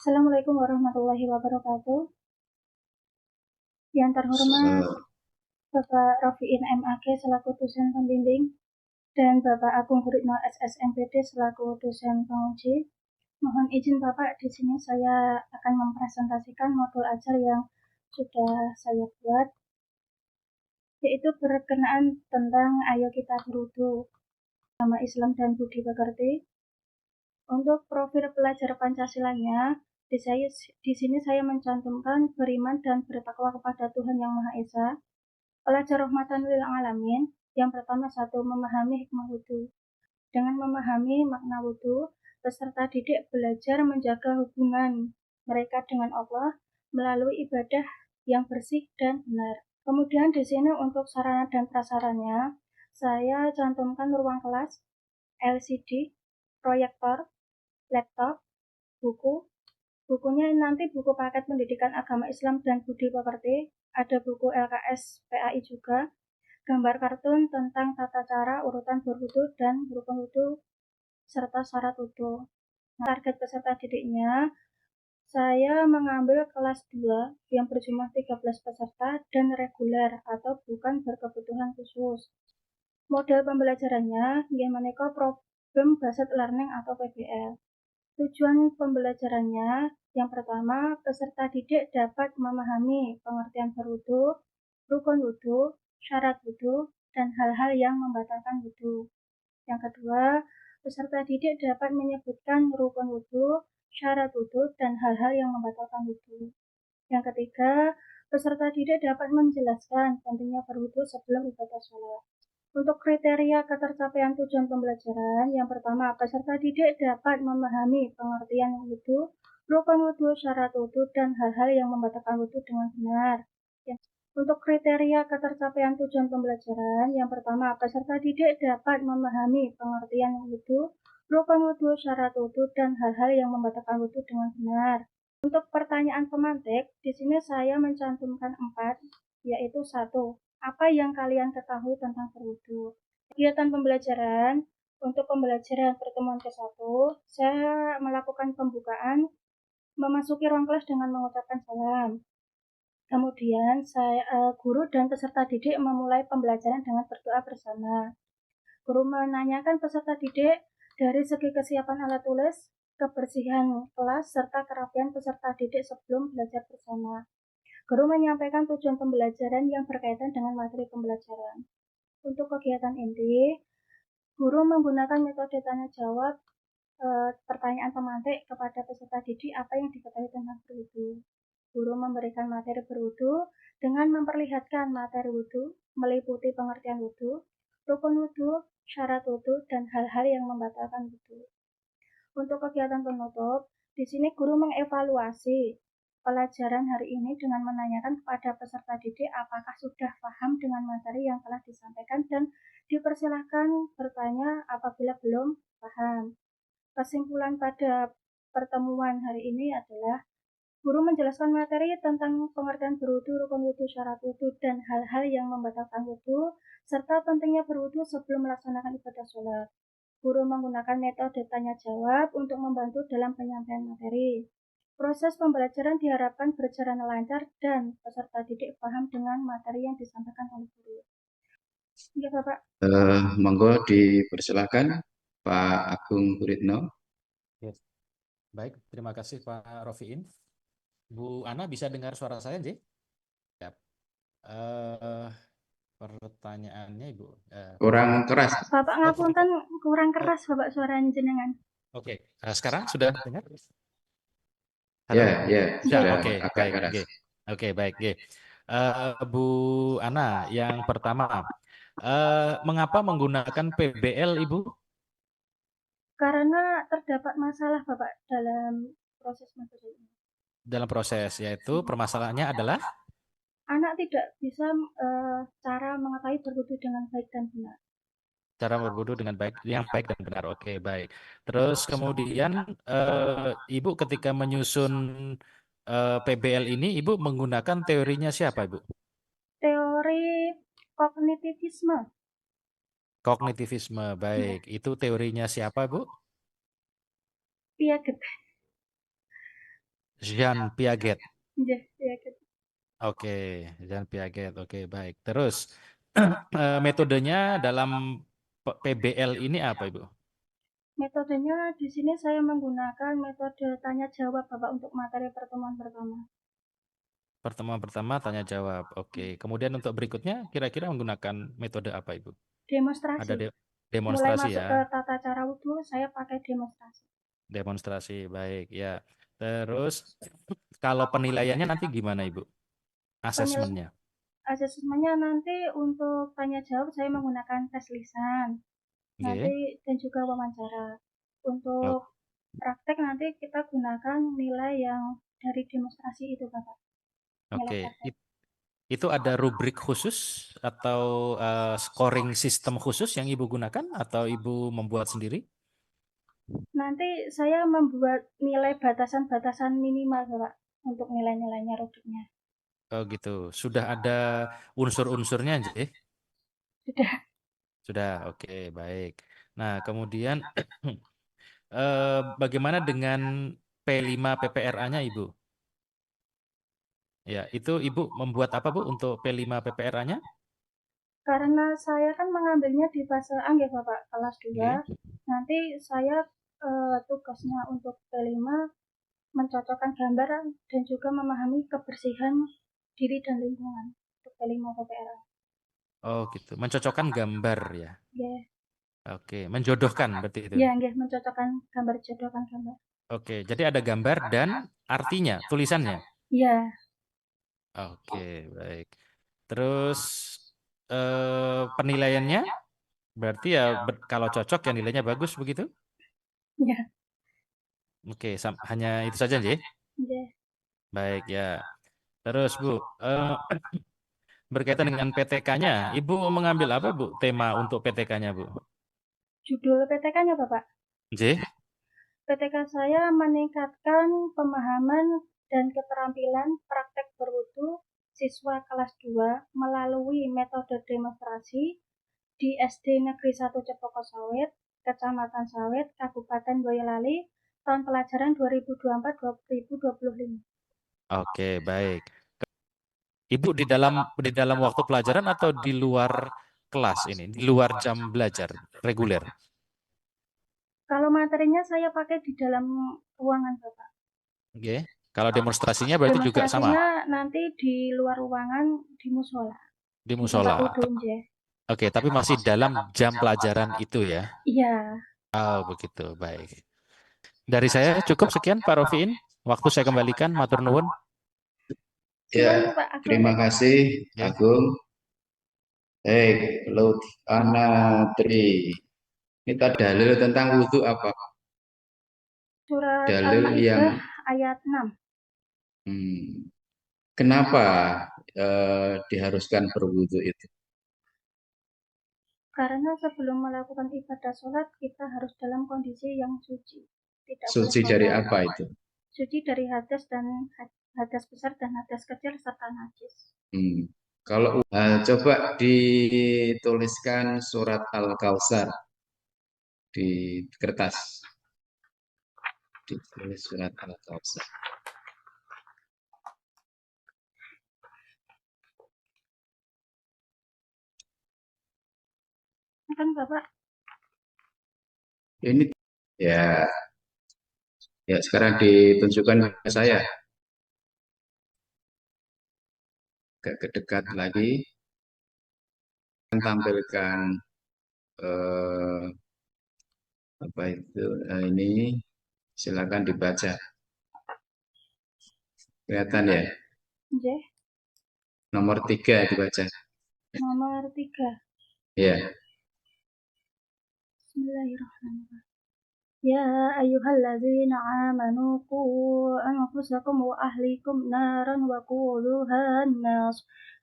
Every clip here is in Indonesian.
Assalamualaikum warahmatullahi wabarakatuh. Yang terhormat Se- Bapak Rofiin MAG selaku dosen pembimbing dan Bapak Agung Guritno SSMPD selaku dosen penguji. Mohon izin Bapak, di sini saya akan mempresentasikan modul ajar yang sudah saya buat, yaitu berkenaan tentang Ayo Kita Berwudu, agama Islam dan Budi Pekerti. Untuk profil pelajar Pancasilanya, di sini saya mencantumkan beriman dan bertakwa kepada Tuhan Yang Maha Esa. Pelajar rahmatan lil alamin, yang pertama satu, memahami hikmah wudhu. Dengan memahami makna wudhu, peserta didik belajar menjaga hubungan mereka dengan Allah melalui ibadah yang bersih dan benar. Kemudian di sini untuk sarana dan prasarannya, saya cantumkan ruang kelas, LCD, proyektor, laptop, buku. Bukunya nanti buku paket pendidikan agama Islam dan Budi Pekerti, ada buku LKS PAI juga, gambar kartun tentang tata cara urutan berwudu dan rukun wudu serta syarat wudu. Nah, target peserta didiknya, saya mengambil kelas 2 yang berjumlah 13 peserta dan reguler atau bukan berkebutuhan khusus. Model pembelajarannya maneka problem based learning atau PBL. Tujuan pembelajarannya, yang pertama, peserta didik dapat memahami pengertian berwudu, rukun wudu, syarat wudu, dan hal-hal yang membatalkan wudu. Yang kedua, peserta didik dapat menyebutkan rukun wudu, syarat wudu, dan hal-hal yang membatalkan wudu. Yang ketiga, peserta didik dapat menjelaskan pentingnya berwudu sebelum ibadah sholat. Untuk kriteria ketercapaian tujuan pembelajaran, yang pertama, peserta didik dapat memahami pengertian wudu, rukun wudu, syarat wudu, dan hal-hal yang membatalkan wudu dengan benar. Untuk kriteria ketercapaian tujuan pembelajaran, yang pertama, peserta didik dapat memahami pengertian wudu, rukun wudu, syarat wudu, dan hal-hal yang membatalkan wudu dengan benar. Untuk pertanyaan pemantik, di sini saya mencantumkan 4, yaitu 1. Apa yang kalian ketahui tentang berwudu? Kegiatan pembelajaran, untuk pembelajaran pertemuan ke-1, saya melakukan pembukaan, memasuki ruang kelas dengan mengucapkan salam. Kemudian guru dan peserta didik memulai pembelajaran dengan berdoa bersama. Guru menanyakan peserta didik dari segi kesiapan alat tulis, kebersihan kelas, serta kerapian peserta didik sebelum belajar bersama. Guru menyampaikan tujuan pembelajaran yang berkaitan dengan materi pembelajaran. Untuk kegiatan inti, guru menggunakan metode tanya jawab pertanyaan pemantik kepada peserta didik apa yang diketahui tentang berwudu. Guru memberikan materi berwudu dengan memperlihatkan materi wudu, meliputi pengertian wudu, rukun wudu, syarat wudu, dan hal-hal yang membatalkan wudu. Untuk kegiatan penutup, di sini guru mengevaluasi pelajaran hari ini dengan menanyakan kepada peserta didik apakah sudah paham dengan materi yang telah disampaikan dan dipersilahkan bertanya apabila belum paham. Kesimpulan pada pertemuan hari ini adalah guru menjelaskan materi tentang pengertian berwudu, rukun wudu, syarat wudu, dan hal-hal yang membatalkan wudu, serta pentingnya berwudu sebelum melaksanakan ibadah sholat. Guru menggunakan metode tanya jawab untuk membantu dalam penyampaian materi. Proses pembelajaran diharapkan berjalan lancar dan peserta didik paham dengan materi yang disampaikan oleh guru. Ya, Bapak. Monggo dipersilahkan Pak Agung Guritno. Yes. Baik, terima kasih Pak Rofiin. Bu Ana bisa dengar suara saya, J? Ya. Pertanyaannya, Ibu. Kurang keras. Bapak ngapunten kurang keras, Bapak, suaranya jenengan. Oke, sekarang sudah dengar? Halo? Ya, ya, Ya, sudah oke, agak baik. keras. Oke, baik. Bu Ana, yang pertama, mengapa menggunakan PBL, Ibu? Karena terdapat masalah, Bapak, dalam proses metode ini. Dalam proses, yaitu permasalahannya adalah? Anak tidak bisa cara mengetahui berwudu dengan baik dan benar. Cara berwudu dengan baik, yang baik dan benar. Oke, baik. Terus kemudian Ibu ketika menyusun PBL ini, Ibu menggunakan teorinya siapa, Ibu? Teori kognitivisme. Kognitivisme, baik. Itu teorinya siapa, Bu? Piaget. Jean Piaget. Nggih, ya gitu. Oke, Jean Piaget. Oke, baik. Terus metodenya dalam PBL ini apa, Ibu? Metodenya di sini saya menggunakan metode tanya jawab Bapak untuk materi pertemuan pertama. Pertemuan pertama tanya jawab. Oke. Kemudian untuk berikutnya kira-kira menggunakan metode apa, Ibu? Ada Demonstrasi. Mulai demonstrasi masuk ke ya. tata cara wudhu, saya pakai demonstrasi. Demonstrasi, baik ya. Terus kalau penilaiannya nanti gimana, Ibu? Asesmennya. Asesmennya nanti untuk tanya jawab saya menggunakan tes lisan. Oke. Nanti dan juga wawancara. Untuk praktek nanti kita gunakan nilai yang dari demonstrasi itu, Bapak. Oke. Itu ada rubrik khusus atau scoring sistem khusus yang Ibu gunakan atau Ibu membuat sendiri? Nanti saya membuat nilai batasan-batasan minimal, Bapak, untuk nilai-nilainya rubriknya. Oh gitu. Sudah ada unsur-unsurnya, Nggih? Sudah. Sudah. Oke, baik. Nah, kemudian bagaimana dengan P5 PPRA-nya, Ibu? Ya, itu Ibu membuat apa, Bu, untuk P5 PPRA-nya? Karena saya kan mengambilnya di fase A, ya, Bapak, kelas 2. Nanti saya tugasnya untuk P5 mencocokkan gambar dan juga memahami kebersihan diri dan lingkungan untuk P5 PPRA. Oh gitu, mencocokkan gambar ya? Yeah. Oke, menjodohkan berarti itu? Ya, yeah, mencocokkan gambar, jodohkan gambar. Oke, jadi ada gambar dan artinya, tulisannya? Iya. Oke, baik. Terus penilaiannya berarti ya kalau cocok ya nilainya bagus begitu? Iya. Oke, hanya itu saja, Nggih? Iya. Baik ya. Terus Bu, berkaitan dengan PTK-nya, Ibu mengambil apa, Bu, tema untuk PTK-nya, Bu? Judul PTK-nya, Bapak? Nggih? PTK saya meningkatkan pemahaman dan keterampilan praktek berwudu siswa kelas 2 melalui metode demonstrasi di SD Negeri 1 Cepoko Sawit, Kecamatan Sawit, Kabupaten Boyolali, tahun pelajaran 2024-2025. Oke, baik. Ibu di dalam waktu pelajaran atau di luar kelas ini, di luar jam belajar reguler? Kalau materinya saya pakai di dalam ruangan, Bapak. Oke. Kalau demonstrasinya berarti juga sama? Demonstrasinya nanti di luar ruangan di musola. Di musola. Oke, tapi masih dalam jam pelajaran itu ya? Iya. Oh, begitu. Baik. Dari saya cukup sekian, Pak Rofiin. Waktu saya kembalikan, matur nuwun. Ya, terima kasih, Agung. Baik, Lutfana Tri. Kita dalil tentang wudhu apa? Surat Dalil Al-Maidah ayat 6. Kenapa diharuskan berwudhu itu? Karena sebelum melakukan ibadah sholat, kita harus dalam kondisi yang suci. Tidak suci dari apa itu? Suci dari hadas dan hadas besar dan hadas kecil serta najis. Kalau coba dituliskan surat Al-Kautsar di kertas. Ditulis surat Al-Kautsar. Kan Bapak? Ini ya sekarang ditunjukkan ke saya. Agak dekat lagi. Tampilkan apa itu ini, silakan dibaca. Kelihatan ya? Okay. Nomor 3 dibaca. Nomor 3. Ya. Bismillahirrahmanirrahim. Ya ayyuhalladzina amanu qu anfusakum wa ahlikum naran wa quduha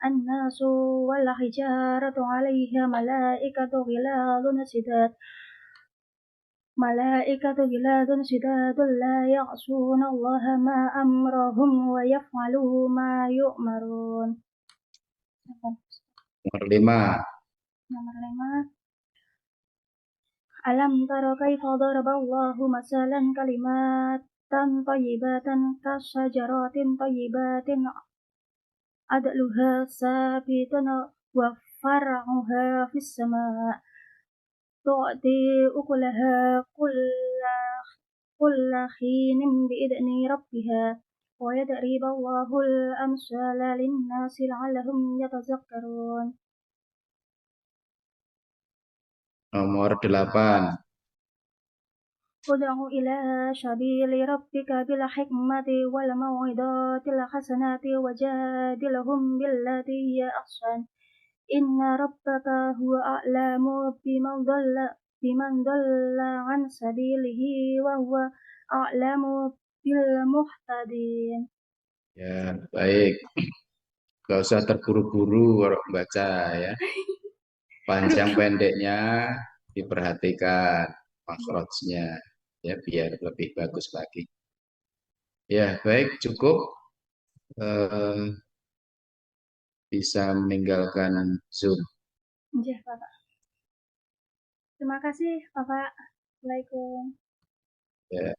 an-nasu wal hijaratu 'alaiha malaikatu ghiladun shidadun la ya'suna Allaha ma amrahum wa yaf'alu ma yu'marun. Nomor 5. Alam tara kaifa daraballahu masalan طيبة كشجرة طيبة أدلها ثابت وفرعها في السماء تؤتي أكلها كل حين بإذن ربها ويضرب الله الأمثال للناس لعلهم يتذكرون. Nomor 8. ادع إلى سبيل ربك بالحكمة والموعظة الحسنة وجادلهم بالتي هي أحسن إن ربك هو أعلم بمن ضل عن سبيله وهو أعلم بالمهتدين. Ya, baik. Gak usah terburu-buru kalau baca ya. Panjang pendeknya diperhatikan makhrajnya ya biar lebih bagus lagi. Ya, baik, cukup. Bisa meninggalkan Zoom. Iya, Bapak. Terima kasih, Bapak. Assalamualaikum. Ya.